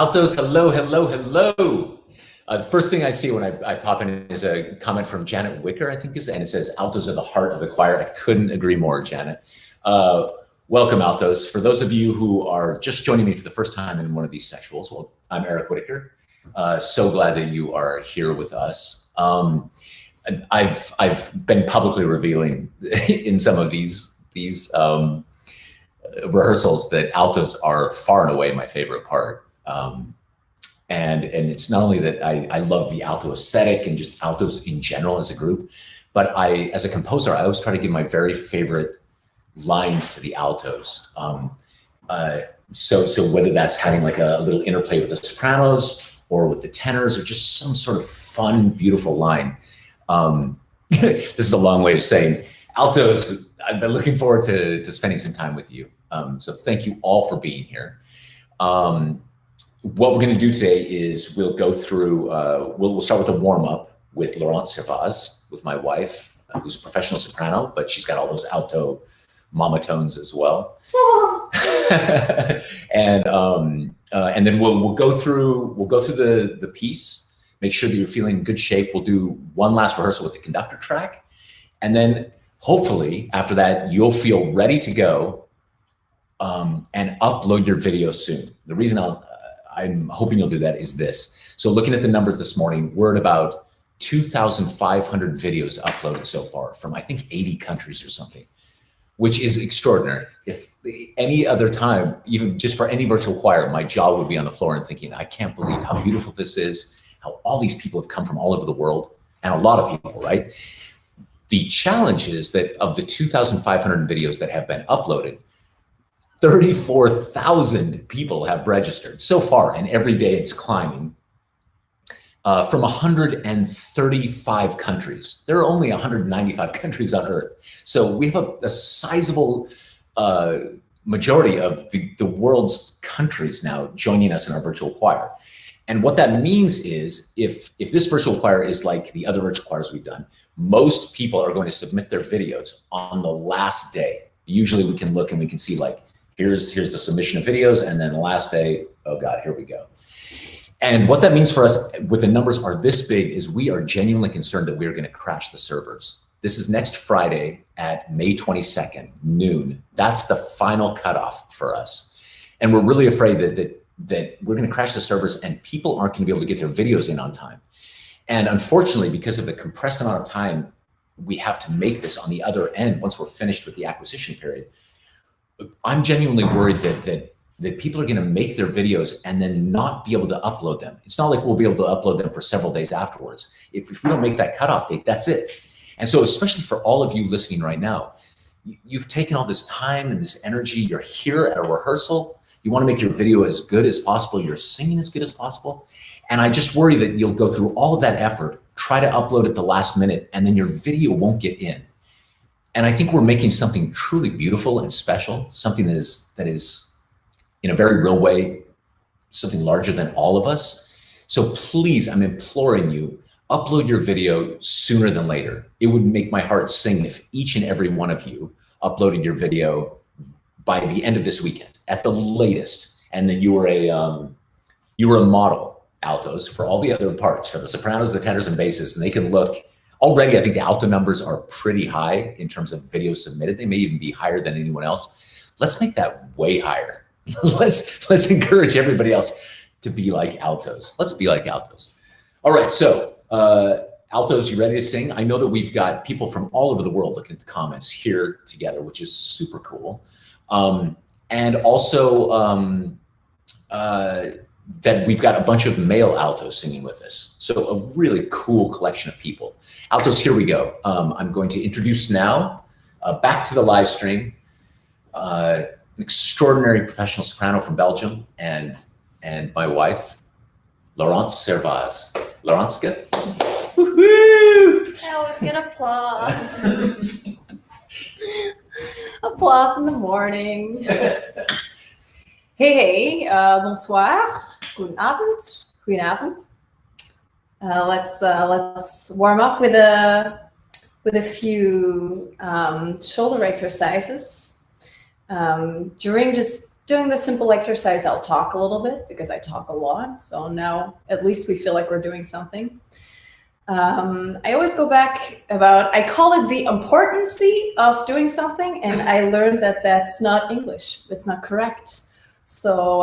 Altos, hello, hello, hello. The first thing I see when I pop in is a comment from Janet Wicker, I think and it says, altos are the heart of the choir. I couldn't agree more, Janet. Welcome, altos. For those of you who are just joining me for the first time in one of these sectionals, well, I'm Eric Whitaker. So glad that you are here with us. I've been publicly revealing in some of these rehearsals that altos are far and away my favorite part. And it's not only that I love the alto aesthetic and just altos in general as a group, but as a composer, I always try to give my very favorite lines to the altos. So whether that's having like a little interplay with the sopranos or with the tenors or just some sort of fun, beautiful line. This is a long way of saying altos, I've been looking forward to spending some time with you. So thank you all for being here. What we're going to do today is we'll go through, we'll start with a warm up with Laurence Servaz, with my wife, who's a professional soprano, but she's got all those alto mama tones as well. And then we'll go through the piece, make sure that you're feeling in good shape. We'll do one last rehearsal with the conductor track. And then hopefully after that, you'll feel ready to go and upload your video soon. The reason I'm hoping you'll do that is this. So looking at the numbers this morning, we're at about 2,500 videos uploaded so far from, I think, 80 countries or something, which is extraordinary. If any other time, even just for any virtual choir, my jaw would be on the floor and thinking, I can't believe how beautiful this is, how all these people have come from all over the world, and a lot of people, right? The challenge is that of the 2,500 videos that have been uploaded, 34,000 people have registered so far, and every day it's climbing from 135 countries. There are only 195 countries on Earth. So we have a sizable majority of the world's countries now joining us in our virtual choir. And what that means is if this virtual choir is like the other virtual choirs we've done, most people are going to submit their videos on the last day. Usually we can look and we can see like, here's the submission of videos, and then the last day, oh God, here we go. And what that means for us with the numbers are this big is we are genuinely concerned that we are gonna crash the servers. This is next Friday at May 22nd, noon. That's the final cutoff for us. And we're really afraid that we're gonna crash the servers and people aren't gonna be able to get their videos in on time. And unfortunately, because of the compressed amount of time we have to make this on the other end, once we're finished with the acquisition period, I'm genuinely worried that people are going to make their videos and then not be able to upload them. It's not like we'll be able to upload them for several days afterwards. If we don't make that cutoff date, that's it. And so especially for all of you listening right now, you've taken all this time and this energy, you're here at a rehearsal, you want to make your video as good as possible, you're singing as good as possible. And I just worry that you'll go through all of that effort, try to upload at the last minute, and then your video won't get in. And I think we're making something truly beautiful and special, something that is in a very real way, something larger than all of us. So please, I'm imploring you, upload your video sooner than later. It would make my heart sing if each and every one of you uploaded your video by the end of this weekend, at the latest, and then you were a model altos for all the other parts, for the sopranos, the tenors, and basses, and they can look. Already, I think the alto numbers are pretty high in terms of videos submitted. They may even be higher than anyone else. Let's make that way higher. let's encourage everybody else to be like altos. Let's be like altos. All right, so altos, you ready to sing? I know that we've got people from all over the world looking at the comments here together, which is super cool. And also, that we've got a bunch of male altos singing with us. So a really cool collection of people. Altos, here we go. I'm going to introduce now, back to the live stream, an extraordinary professional soprano from Belgium and my wife, Laurence Servaz. Laurence, good? Woohoo! I always get applause. Applause in the morning. Hey, bonsoir. Guten Abend. Guten Abend. Let's warm up with a few shoulder exercises. During just doing the simple exercise, I'll talk a little bit because I talk a lot. So now at least we feel like we're doing something. I always go back I call it the importance of doing something, and I learned that that's not English. It's not correct. So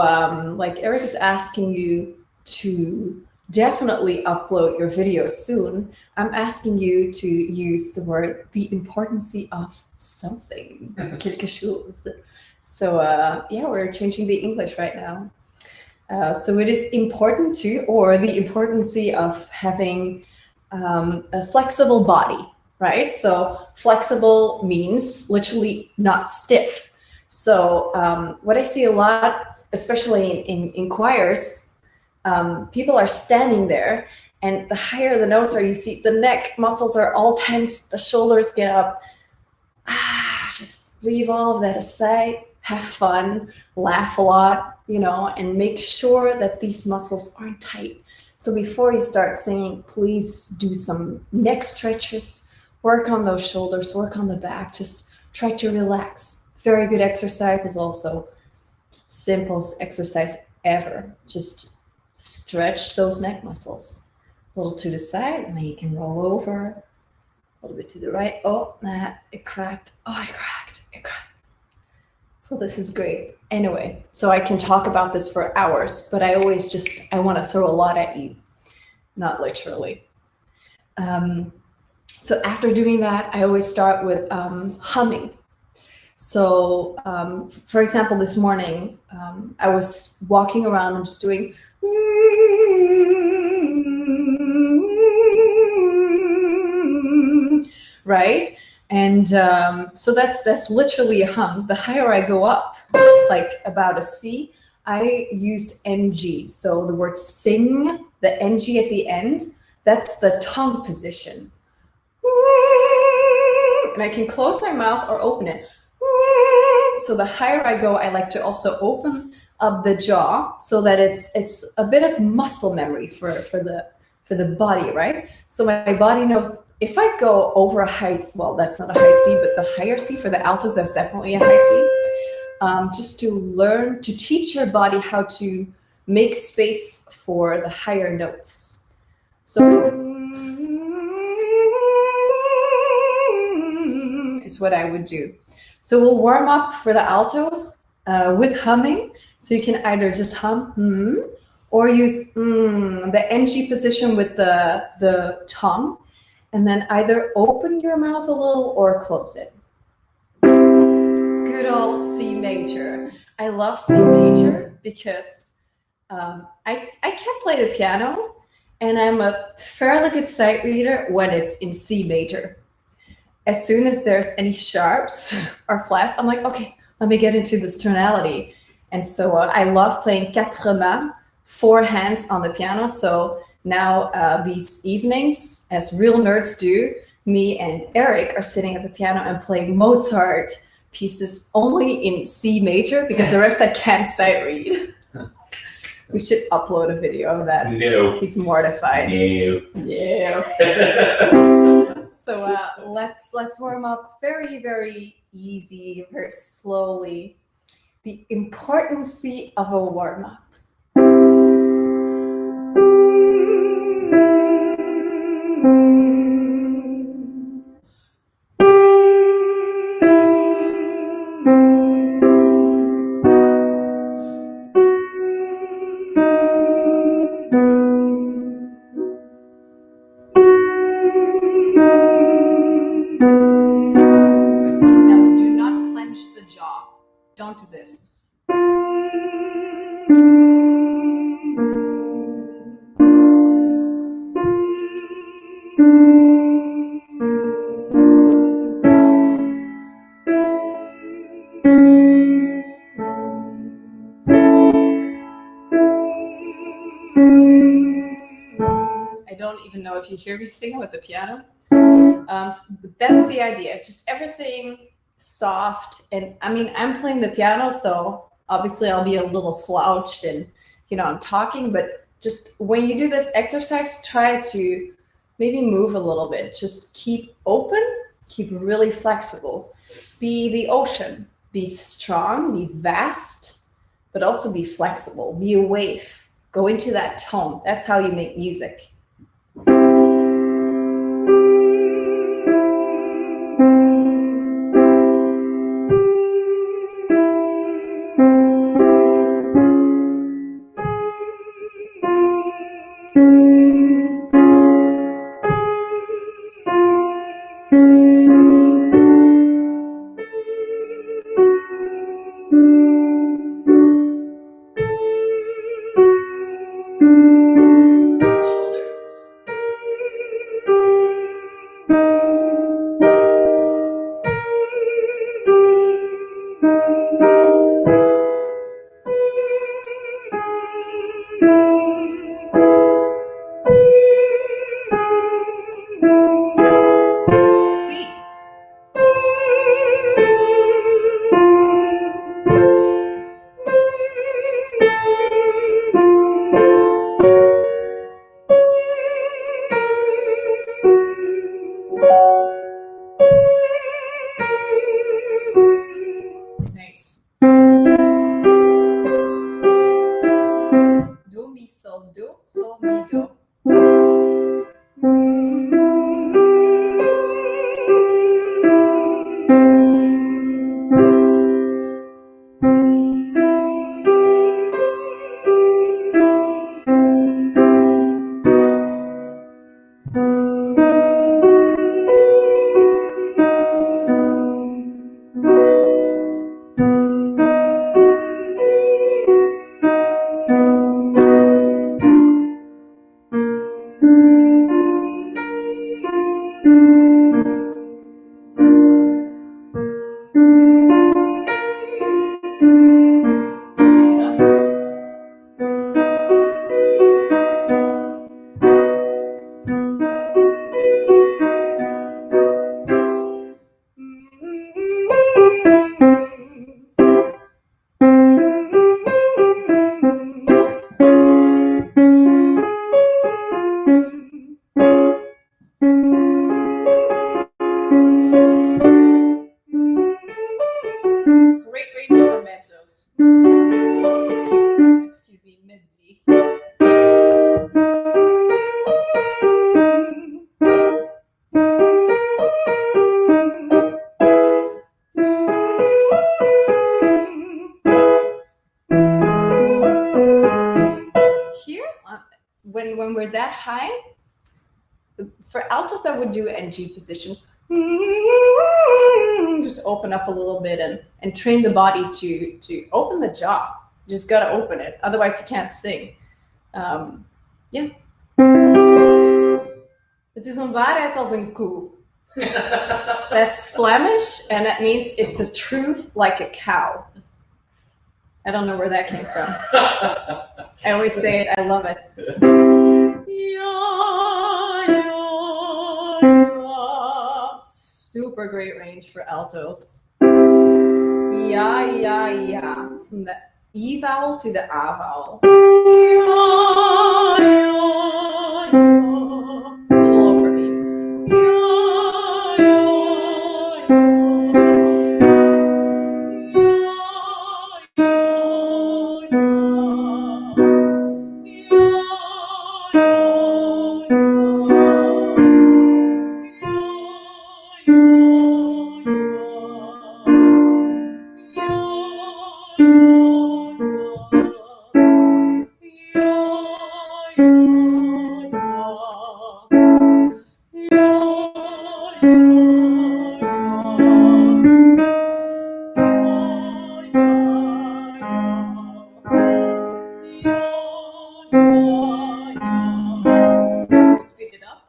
like Eric is asking you to definitely upload your videos soon. I'm asking you to use the word the importance of something. Quelque chose. So yeah, we're changing the English right now. So it is important to, or the importance of having a flexible body, right? So flexible means literally not stiff. So what I see a lot, especially in choirs, people are standing there, and the higher the notes are, you see the neck muscles are all tense, the shoulders get up. Just leave all of that aside, have fun, laugh a lot, you know, and make sure that these muscles aren't tight. So before you start singing, please do some neck stretches, work on those shoulders, work on the back, just try to relax. Very good exercise is also simplest exercise ever. Just stretch those neck muscles. A little to the side, and then you can roll over. A little bit to the right. Oh, it cracked. Oh, it cracked. It cracked. So this is great. Anyway, so I can talk about this for hours, but I want to throw a lot at you, not literally. So after doing that, I always start with humming. So for example, this morning, I was walking around and just doing right? And so that's literally a hum. The higher I go up, like about a C, I use NG. So the word sing, the NG at the end, that's the tongue position. And I can close my mouth or open it. So the higher I go, I like to also open up the jaw so that it's a bit of muscle memory for the body, right? So my body knows if I go over a high, well, that's not a high C, but the higher C for the altos, that's definitely a high C. Just to learn to teach your body how to make space for the higher notes. So is what I would do. So we'll warm up for the altos with humming. So you can either just hum, or use the NG position with the tongue, and then either open your mouth a little or close it. Good old C major. I love C major because I can't play the piano, and I'm a fairly good sight reader when it's in C major. As soon as there's any sharps or flats, I'm like, okay, let me get into this tonality. And so I love playing quatre mains, 4 hands on the piano. So now these evenings, as real nerds do, me and Eric are sitting at the piano and playing Mozart pieces only in C major because the rest I can't sight read. We should upload a video of that. No. He's mortified. No. Yeah. So let's warm up very, very easy, very slowly. The importance of a warm up. Don't do this. I don't even know if you hear me singing with the piano. That's the idea. Just everything soft. And I mean, I'm playing the piano, so obviously I'll be a little slouched and, you know, I'm talking, but just when you do this exercise, try to maybe move a little bit. Just keep open, keep really flexible. Be the ocean, be strong, be vast, but also be flexible, be a wave, go into that tone. That's how you make music. Nice. Do, mi, sol, mi, do. Great range for mezzos. Excuse me, mezzi. Here, when we're that high, for altos, I would do an G position. Just open up a little bit and train the body to open the jaw. Just gotta open it, otherwise you can't sing. Yeah. Het is een waarheid als een koe. That's Flemish, and that means it's a truth like a cow. I don't know where that came from. I always say it, I love it. Super great range for altos. Yeah, yeah, yeah. From the E vowel to the A vowel. A little low for me. Speed it up.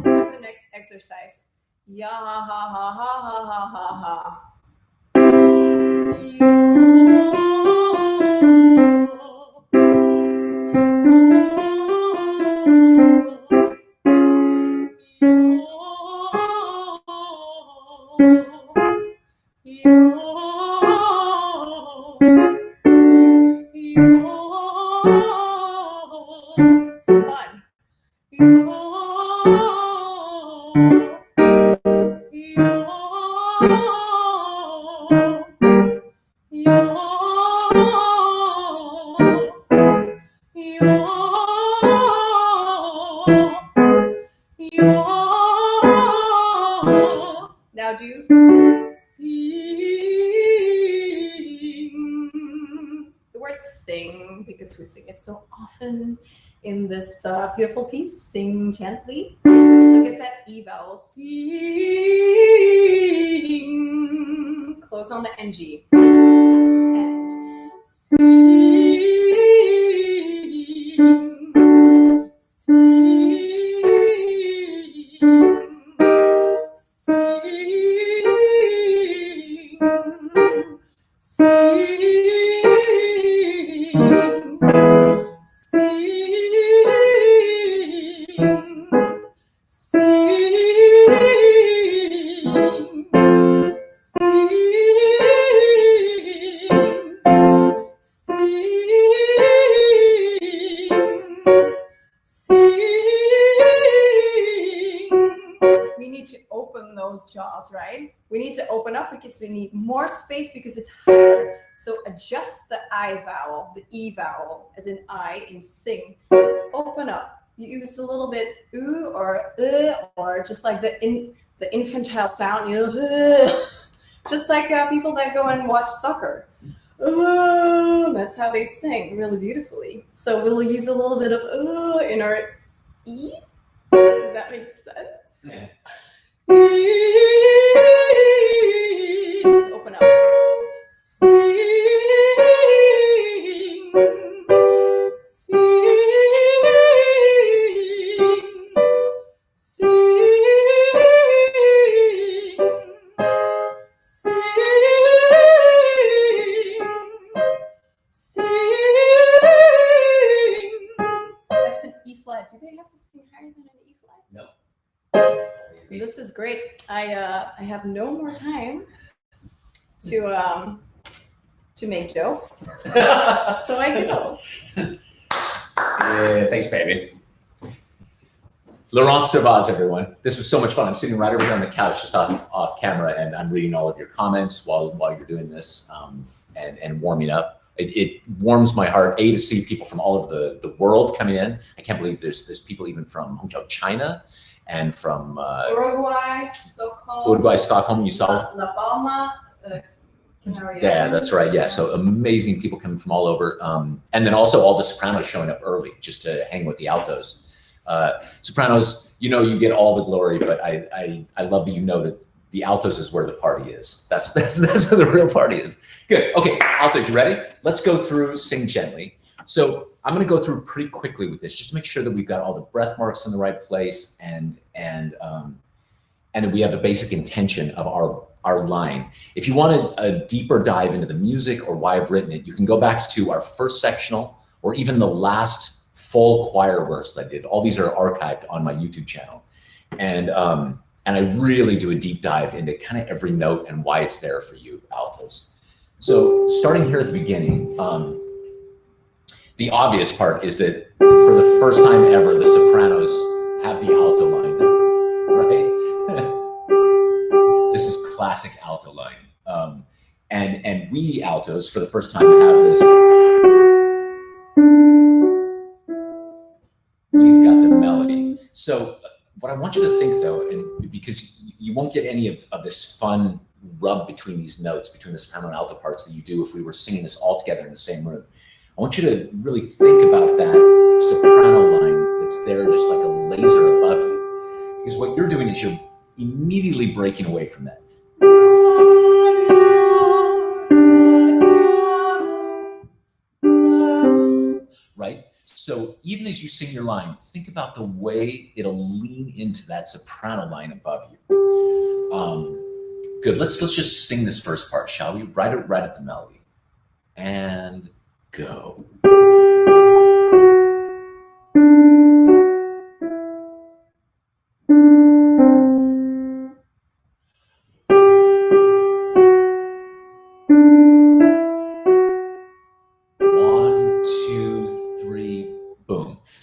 What's the next exercise? Ya ha ha ha ha ha ha ha. Now do sing. The word sing, because we sing it so often in this beautiful piece, sing gently. So get that E vowel, sing. Close on the NG. And sing. We need to open those jaws, right? We need to open up because we need more space because it's higher. So adjust the I vowel, the E vowel, as in I in sing. Open up. You use a little bit oo or just like the infantile sound, you know, just like people that go and watch soccer. That's how they sing really beautifully. So we'll use a little bit of in our E. Does that make sense? Yeah. Just open up. Sing, That's an E flat. Do they have to sing higher than an E flat? No. This is great. I have no more time to make jokes, so I go. Yeah, thanks, baby. Laurent Servaz, everyone. This was so much fun. I'm sitting right over here on the couch, just off camera, and I'm reading all of your comments while you're doing this and warming up. It warms my heart, to see people from all over the world coming in. I can't believe there's people even from Hangzhou, China, and from Uruguay, Stockholm. You saw La Palma. Canary Yeah, Islands. that's right. Yeah, so amazing people coming from all over, and then also all the sopranos showing up early just to hang with the altos. Sopranos, you get all the glory, but I love that that the altos is where the party is. That's where the real party is. Good. Okay, altos, you ready? Let's go through Sing Gently. So I'm going to go through pretty quickly with this, just to make sure that we've got all the breath marks in the right place, and that we have the basic intention of our line. If you want a deeper dive into the music or why I've written it, you can go back to our first sectional or even the last full choir verse that I did. All these are archived on my YouTube channel. And I really do a deep dive into kind of every note and why it's there for you altos. So starting here at the beginning, the obvious part is that for the first time ever, the sopranos have the alto line, right? This is classic alto line. And we altos, for the first time, have this. We've got the melody. So what I want you to think, though, and because you won't get any of this fun rub between these notes, between the soprano and alto parts that you do if we were singing this all together in the same room. I want you to really think about that soprano line that's there just like a laser above you. Because what you're doing is you're immediately breaking away from that. Right? So even as you sing your line, think about the way it'll lean into that soprano line above you. Good. Let's just sing this first part, shall we? Right at the melody. And go.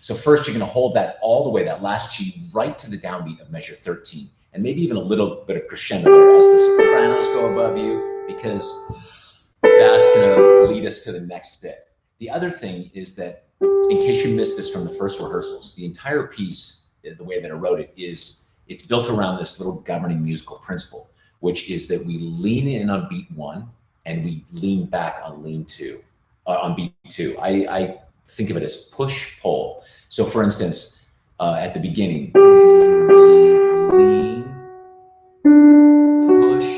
So first, you're going to hold that all the way, that last G, right to the downbeat of measure 13. And maybe even a little bit of crescendo there as the sopranos go above you, because that's going to lead us to the next bit. The other thing is that, in case you missed this from the first rehearsals, the entire piece, the way that I wrote it, it's built around this little governing musical principle, which is that we lean in on beat 1 and we lean back on on beat 2. I think of it as push pull. So for instance, at the beginning, we lean, push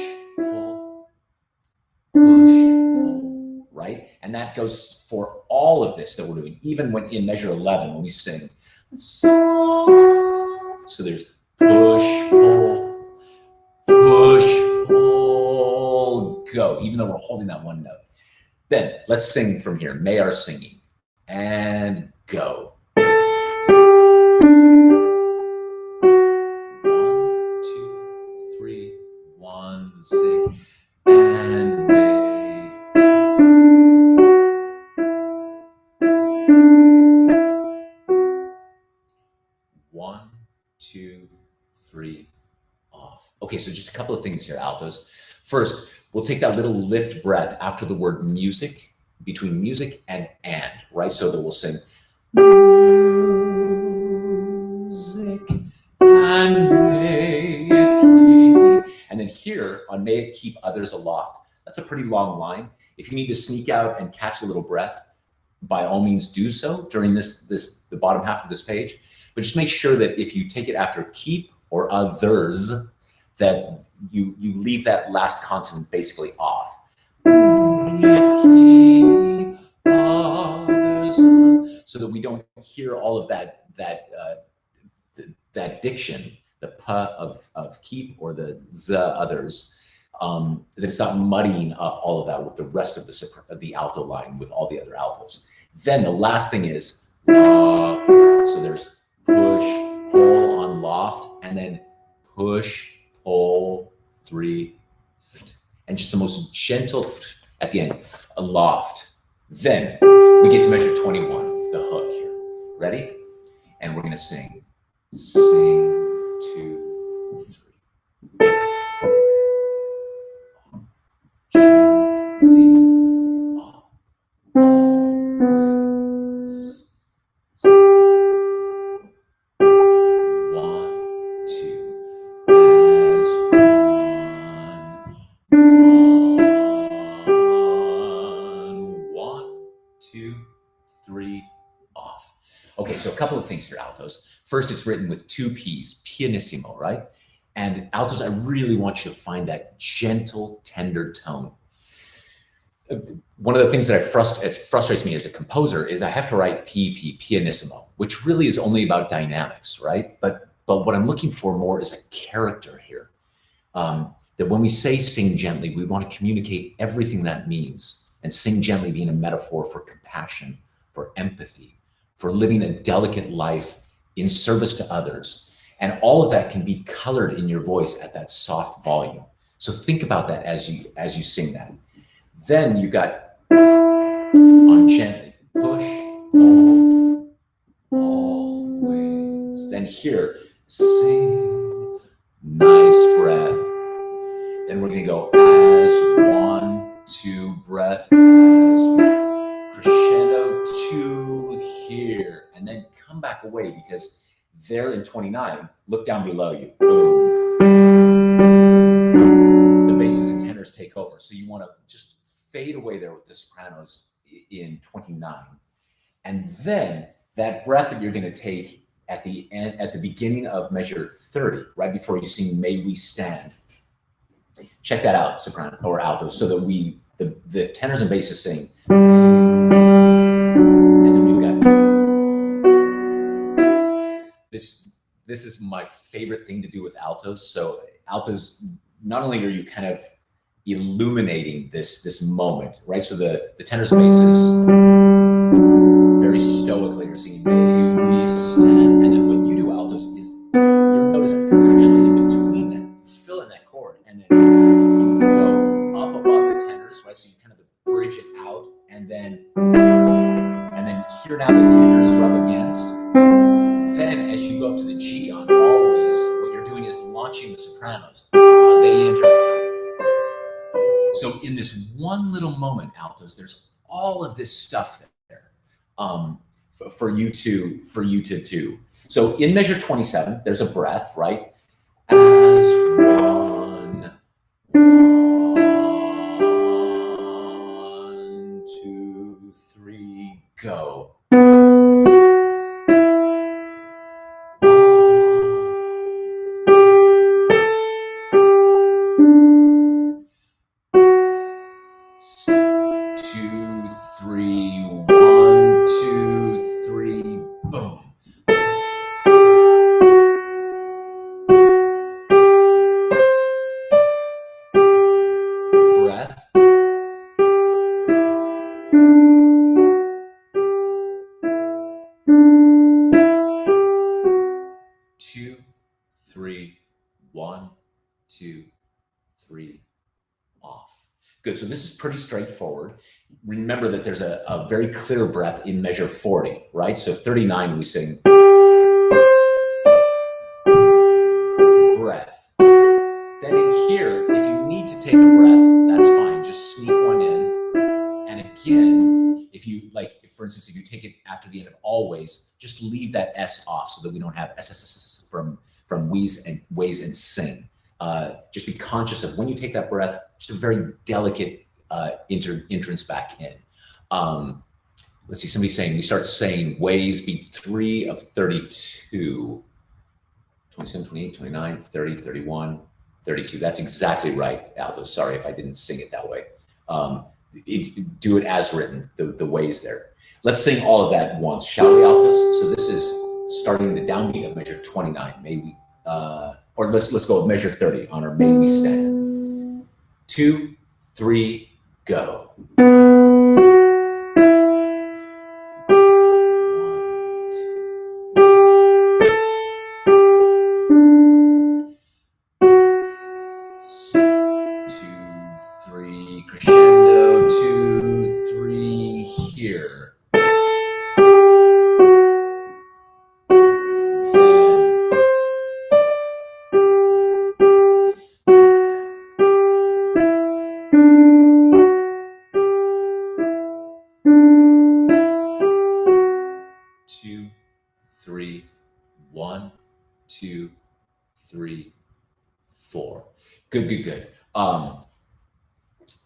pull, right? And that goes for all of this that we're doing, even when in measure 11, when we sing. So there's push pull, go, even though we're holding that one note. Then let's sing from here. May our singing, and go. 1, 2, 3, 1, sing, and may. 1, 2, 3, off. Okay, so just a couple of things here, altos. First, we'll take that little lift breath after the word music, between music and, right? So that we'll sing music and may it keep. And then here on may it keep others aloft. That's a pretty long line. If you need to sneak out and catch a little breath, by all means do so during the bottom half of this page. But just make sure that if you take it after keep or others, that you leave that last consonant basically off. Keep others, so that we don't hear all of that diction, the p of keep or the z others, that it's not muddying up all of that with the rest of the alto line with all the other altos. Then the last thing is so there's push pull on loft, and then push pull 3, and just the most gentle at the end, a loft. Then we get to measure 21, the hook here. Ready? And we're going to sing 2, 3. Gently up, always. 1, 2, as one, 2, 3, off. Okay, so a couple of things here, altos. First, it's written with 2 P's, pianissimo, right? And altos, I really want you to find that gentle, tender tone. One of the things that frustrates me as a composer is I have to write pianissimo, which really is only about dynamics, right? But what I'm looking for more is a character here. That when we say sing gently, we want to communicate everything that means, and sing gently being a metaphor for compassion, for empathy, for living a delicate life in service to others. And all of that can be colored in your voice at that soft volume. So think about that as you sing that. Then you got on gently, push, pull, always. Then here, sing, nice breath. Then we're gonna go as 1, 2, breath, as crescendo 2 here, and then come back away, because there in 29, look down below you, boom. The basses and tenors take over. So you wanna just fade away there with the sopranos in 29. And then that breath that you're gonna take at the end, at the beginning of measure 30, right before you sing May We Stand. Check that out, soprano or alto, so that the tenors and basses sing. And then we've got this is my favorite thing to do with altos. So altos, not only are you kind of illuminating this moment, right? So the tenors and basses very stoically are singing May We Stand. And then what you do, altos, is your note is actually in between them. You fill in that chord, and then you go up above the tenors, right? So you kind of bridge it out, and then here now the tenors rub against. sopranos, they enter. So in this one little moment, altos, there's all of this stuff there for you to do. So in measure 27, there's a breath, right? As one, 1, 2, 3, go. Good, so this is pretty straightforward. Remember that there's a very clear breath in measure 40, right? So 39, we sing breath. Then in here, if you need to take a breath, that's fine. Just sneak one in. And again, if you like, for instance, if you take it after the end of always, just leave that S off so that we don't have S from wheeze and ways and sing. Just be conscious of when you take that breath, just a very delicate entrance back in. Let's see, somebody's saying, we start saying ways, beat 3 of 32, 27, 28, 29, 30, 31, 32. That's exactly right, Alto. Sorry if I didn't sing it that way. Do it as written, the ways there. Let's sing all of that once, shall we, altos? So this is starting the downbeat of measure 29. May we, or let's go with measure 30 on our May We Stand. 2, 3, go. 1, 2, 3, crescendo, 2, 3, here. Good.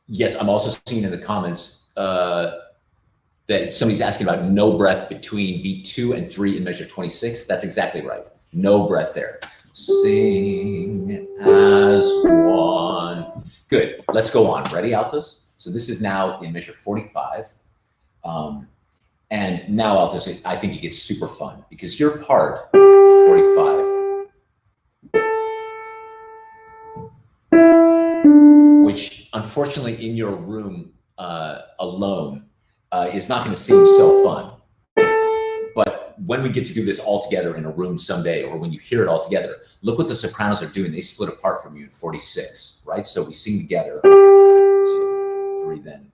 Yes, I'm also seeing in the comments that somebody's asking about no breath between beat 2 and 3 in measure 26. That's exactly right. No breath there. Sing as one. Good. Let's go on. Ready, altos? So this is now in measure 45. And now, altos, I think it gets super fun because your part, 45, which unfortunately in your room alone is not going to seem so fun. But when we get to do this all together in a room someday, or when you hear it all together, look what the sopranos are doing. They split apart from you in 46, right? So we sing together, 2, 3, then.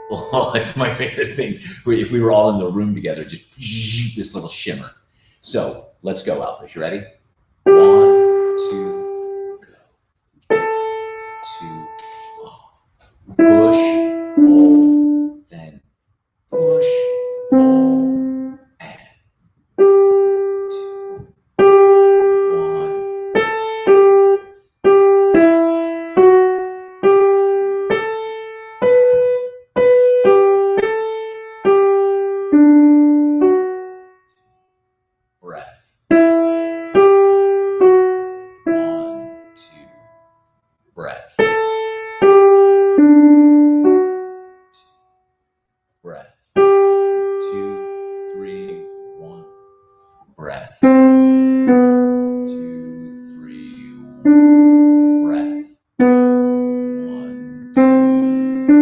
Oh, it's my favorite thing. If we were all in the room together, just this little shimmer. So let's go, altos. You ready? 1, 2, go. 2, push, pull, then push, pull, and 2, 1. Breath. 1, 2. Breath. Breath. 2, 3, 1. Breath. 2, 3, 1. Breath. 1, 2, 3.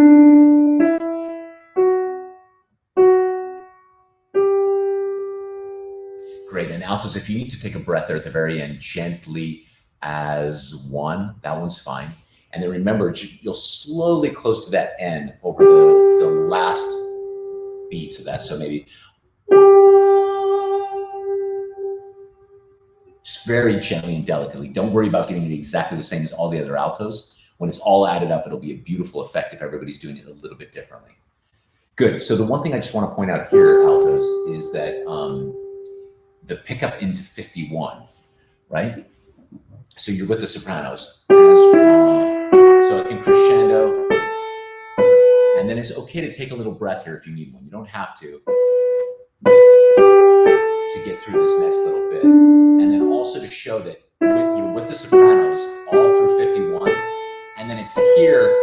Great. And altos, if you need to take a breath there at the very end, gently as one, that one's fine. And then remember, you'll slowly close to that N over the last beats of that. So maybe just very gently and delicately. Don't worry about getting it exactly the same as all the other altos. When it's all added up, it'll be a beautiful effect if everybody's doing it a little bit differently. Good. So the one thing I just want to point out here, altos, is that the pickup into 51, right? So you're with the sopranos. So it can crescendo. And then it's okay to take a little breath here if you need one. You don't have to get through this next little bit. And then also to show that you're with the sopranos all through 51. And then it's here,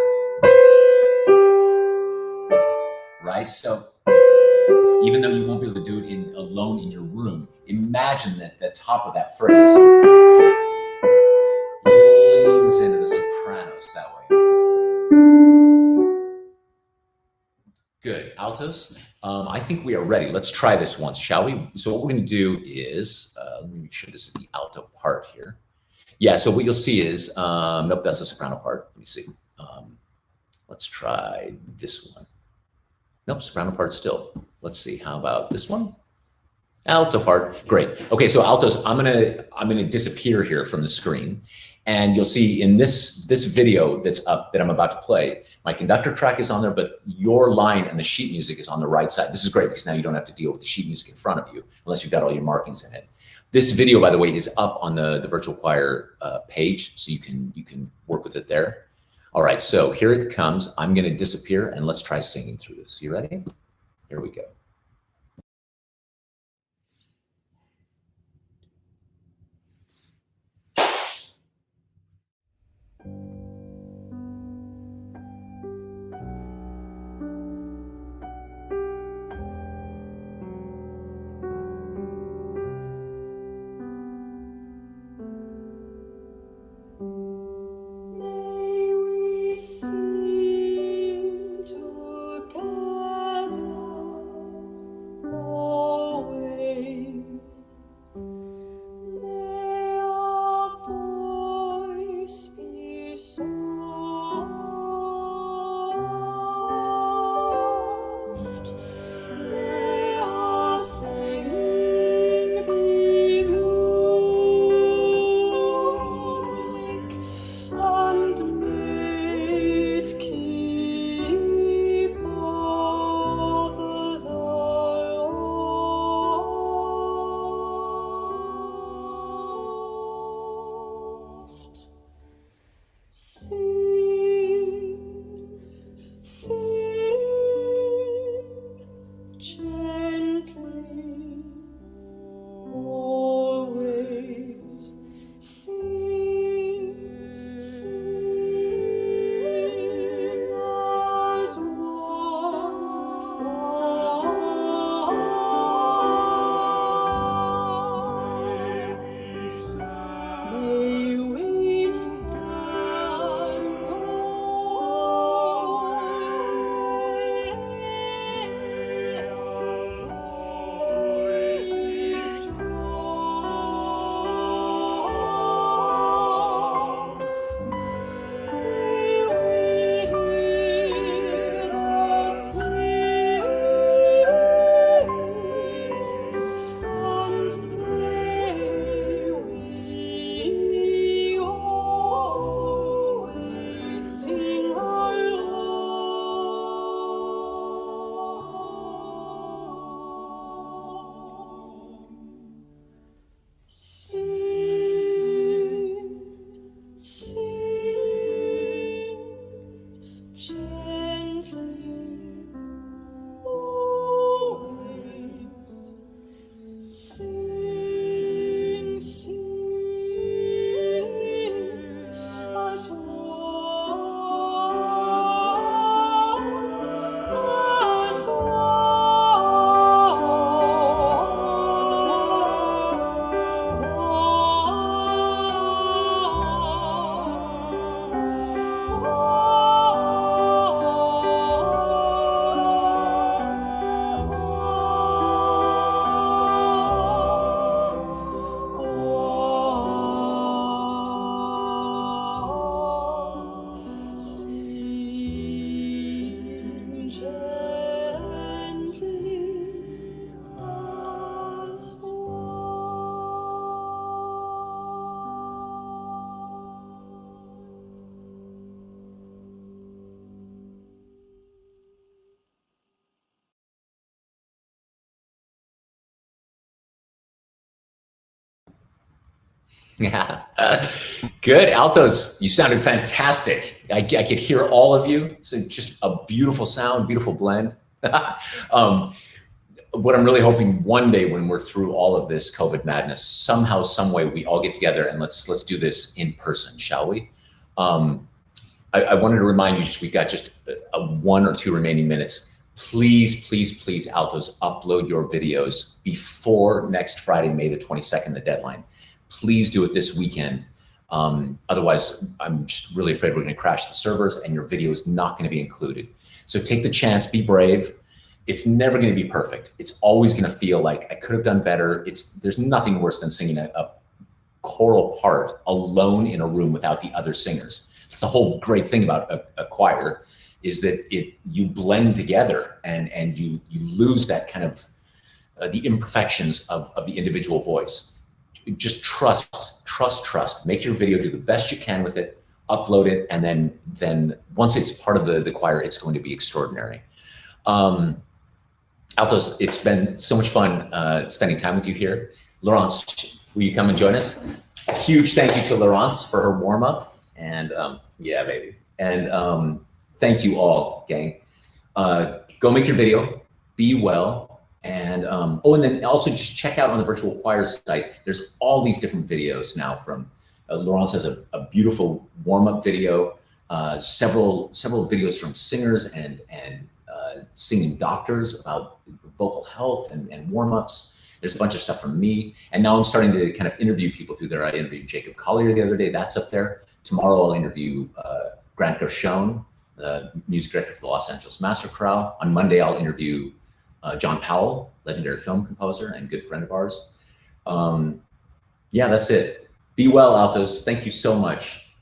right? So even though you won't be able to do it alone in your room, imagine that the top of that phrase leans into the sopranos that way. Good. Altos, I think we are ready. Let's try this once, shall we? So what we're going to do is, let me make sure this is the alto part here. Yeah, so what you'll see is, nope, that's the soprano part. Let me see. Let's try this one. Nope, soprano part still. Let's see, how about this one? Alto part, great. Okay, so altos, I'm gonna disappear here from the screen, and you'll see in this video that's up that I'm about to play, my conductor track is on there, but your line and the sheet music is on the right side. This is great because now you don't have to deal with the sheet music in front of you unless you've got all your markings in it. This video, by the way, is up on the virtual choir page, so you can work with it there. All right, so here it comes. I'm gonna disappear and let's try singing through this. You ready? Here we go. May we sing together. Yeah. Good. Altos, you sounded fantastic. I could hear all of you. So just a beautiful sound, beautiful blend. What I'm really hoping one day when we're through all of this COVID madness, somehow, some way, we all get together and let's do this in person, shall we? I wanted to remind you, we've got just a 1 or 2 remaining minutes. Please, please, please, Altos, upload your videos before next Friday, May the 22nd, the deadline. Please do it this weekend. Otherwise, I'm just really afraid we're going to crash the servers and your video is not going to be included. So take the chance, be brave. It's never going to be perfect. It's always going to feel like I could have done better. There's nothing worse than singing a choral part alone in a room without the other singers. That's the whole great thing about a choir, is that you blend together and you lose that kind of the imperfections of the individual voice. Just trust. Make your video, do the best you can with it, upload it, and then once it's part of the choir, it's going to be extraordinary. Altos, it's been so much fun spending time with you here. Laurence, will you come and join us? A huge thank you to Laurence for her warm-up. And yeah, baby. And thank you all, gang. Go make your video, be well. And oh, and then also just check out on the virtual choir site. There's all these different videos now from, Laurence has a beautiful warm-up video, several videos from singers and singing doctors about vocal health and warm-ups. There's a bunch of stuff from me. And now I'm starting to kind of interview people through there. I interviewed Jacob Collier the other day, that's up there. Tomorrow I'll interview Grant Gershon, the music director for the Los Angeles Master Chorale. On Monday, I'll interview John Powell, legendary film composer and good friend of ours. Yeah, that's it. Be well, Altos. Thank you so much.